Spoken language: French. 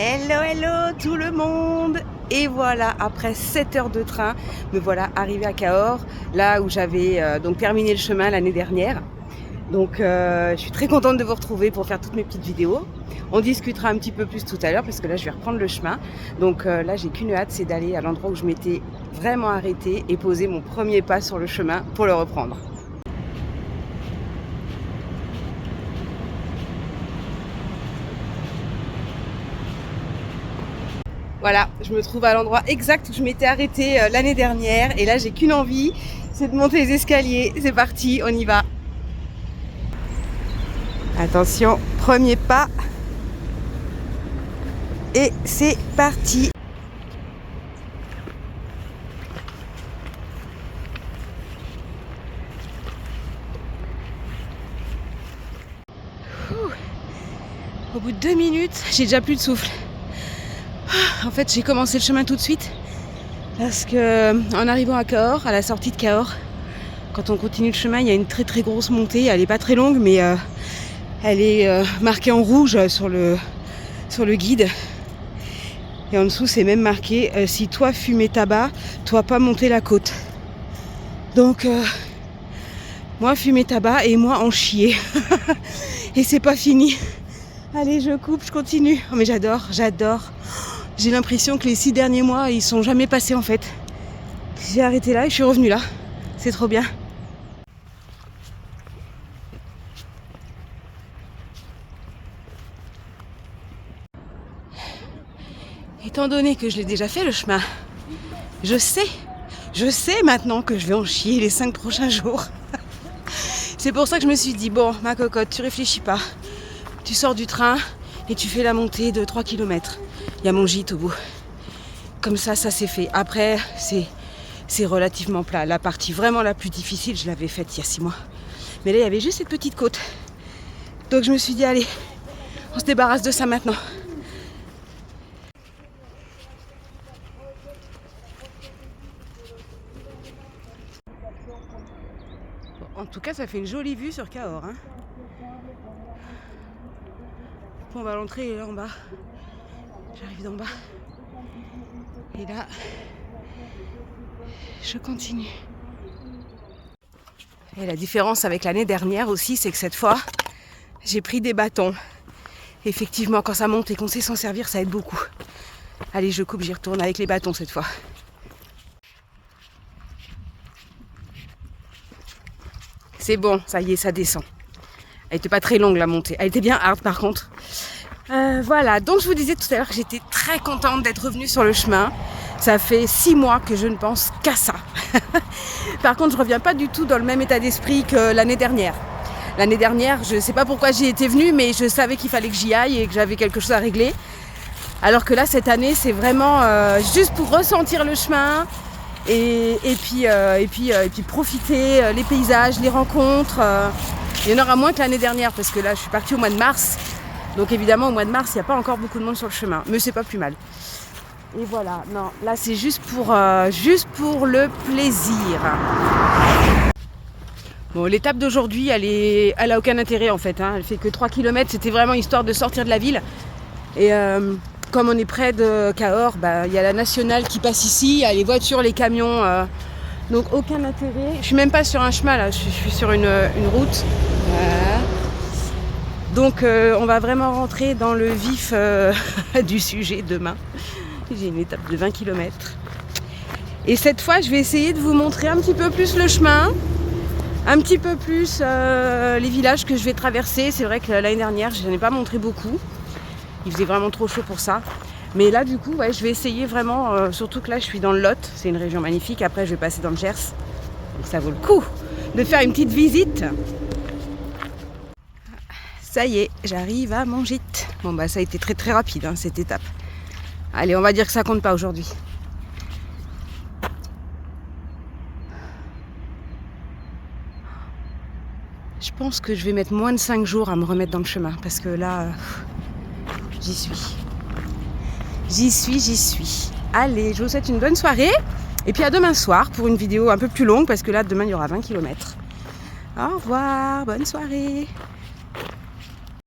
Hello, hello tout le monde. Et voilà, après 7 heures de train, me voilà arrivée à Cahors, là où j'avais donc terminé le chemin l'année dernière. Donc je suis très contente de vous retrouver pour faire toutes mes petites vidéos. On discutera un petit peu plus tout à l'heure parce que là je vais reprendre le chemin. Donc là j'ai qu'une hâte, c'est d'aller à l'endroit où je m'étais vraiment arrêtée et poser mon premier pas sur le chemin pour le reprendre. Voilà, je me trouve à l'endroit exact où je m'étais arrêtée l'année dernière. Et là, j'ai qu'une envie, c'est de monter les escaliers. C'est parti, on y va. Attention, premier pas. Et c'est parti. Au bout de 2 minutes, j'ai déjà plus de souffle. En fait, j'ai commencé le chemin tout de suite parce que en arrivant à Cahors, à la sortie de Cahors, quand on continue le chemin, il y a une très très grosse montée. Elle n'est pas très longue, mais elle est marquée en rouge sur le guide. Et en dessous, c'est même marqué si toi fumais tabac, toi pas monter la côte. Donc, moi fumer tabac et moi en chier. Et c'est pas fini. Allez, je coupe, je continue. Oh, mais j'adore. J'ai l'impression que les 6 derniers mois, ils sont jamais passés en fait. J'ai arrêté là et je suis revenue là. C'est trop bien. Étant donné que je l'ai déjà fait le chemin, je sais maintenant que je vais en chier les 5 prochains jours. C'est pour ça que je me suis dit, bon, ma cocotte, tu réfléchis pas. Tu sors du train et tu fais la montée de 3 km. Il y a mon gîte au bout. Comme ça c'est fait. Après, c'est relativement plat. La partie vraiment la plus difficile, je l'avais faite il y a 6 mois. Mais là, il y avait juste cette petite côte. Donc je me suis dit, allez, on se débarrasse de ça maintenant. En tout cas, ça fait une jolie vue sur Cahors. Hein. Bon, bah, l'entrée est là en bas. J'arrive d'en bas. Et là, je continue. Et la différence avec l'année dernière aussi, c'est que cette fois, j'ai pris des bâtons. Effectivement, quand ça monte et qu'on sait s'en servir, ça aide beaucoup. Allez, je coupe, j'y retourne avec les bâtons cette fois. C'est bon, ça y est, ça descend. Elle était pas très longue la montée. Elle était bien hard par contre. Voilà, donc je vous disais tout à l'heure que j'étais très contente d'être revenue sur le chemin. Ça fait 6 mois que je ne pense qu'à ça. Par contre, je reviens pas du tout dans le même état d'esprit que l'année dernière. L'année dernière, je ne sais pas pourquoi j'y étais venue, mais je savais qu'il fallait que j'y aille et que j'avais quelque chose à régler. Alors que là, cette année, c'est vraiment juste pour ressentir le chemin et puis profiter, les paysages, les rencontres. Il y en aura moins que l'année dernière parce que là, je suis partie au mois de mars. Donc évidemment, au mois de mars, il n'y a pas encore beaucoup de monde sur le chemin. Mais c'est pas plus mal. Et voilà, non, là, c'est juste pour le plaisir. Bon, l'étape d'aujourd'hui, elle a aucun intérêt en fait. Hein. Elle fait que 3 km. C'était vraiment histoire de sortir de la ville. Et comme on est près de Cahors, il y a la nationale qui passe ici. Il y a les voitures, les camions. Donc aucun intérêt. Je suis même pas sur un chemin là. Je suis sur une route. Voilà. Donc on va vraiment rentrer dans le vif du sujet demain. J'ai une étape de 20 km. Et cette fois, je vais essayer de vous montrer un petit peu plus le chemin. Un petit peu plus les villages que je vais traverser. C'est vrai que l'année dernière, je n'en ai pas montré beaucoup. Il faisait vraiment trop chaud pour ça. Mais là, du coup, ouais, je vais essayer vraiment, surtout que là, je suis dans le Lot. C'est une région magnifique. Après, je vais passer dans le Gers. Donc ça vaut le coup de faire une petite visite. Ça y est, j'arrive à mon gîte. Bon, ça a été très très rapide, hein, cette étape. Allez, on va dire que ça compte pas aujourd'hui. Je pense que je vais mettre moins de 5 jours à me remettre dans le chemin parce que là, j'y suis. J'y suis. Allez, je vous souhaite une bonne soirée. Et puis à demain soir pour une vidéo un peu plus longue parce que là, demain, il y aura 20 km. Au revoir, bonne soirée.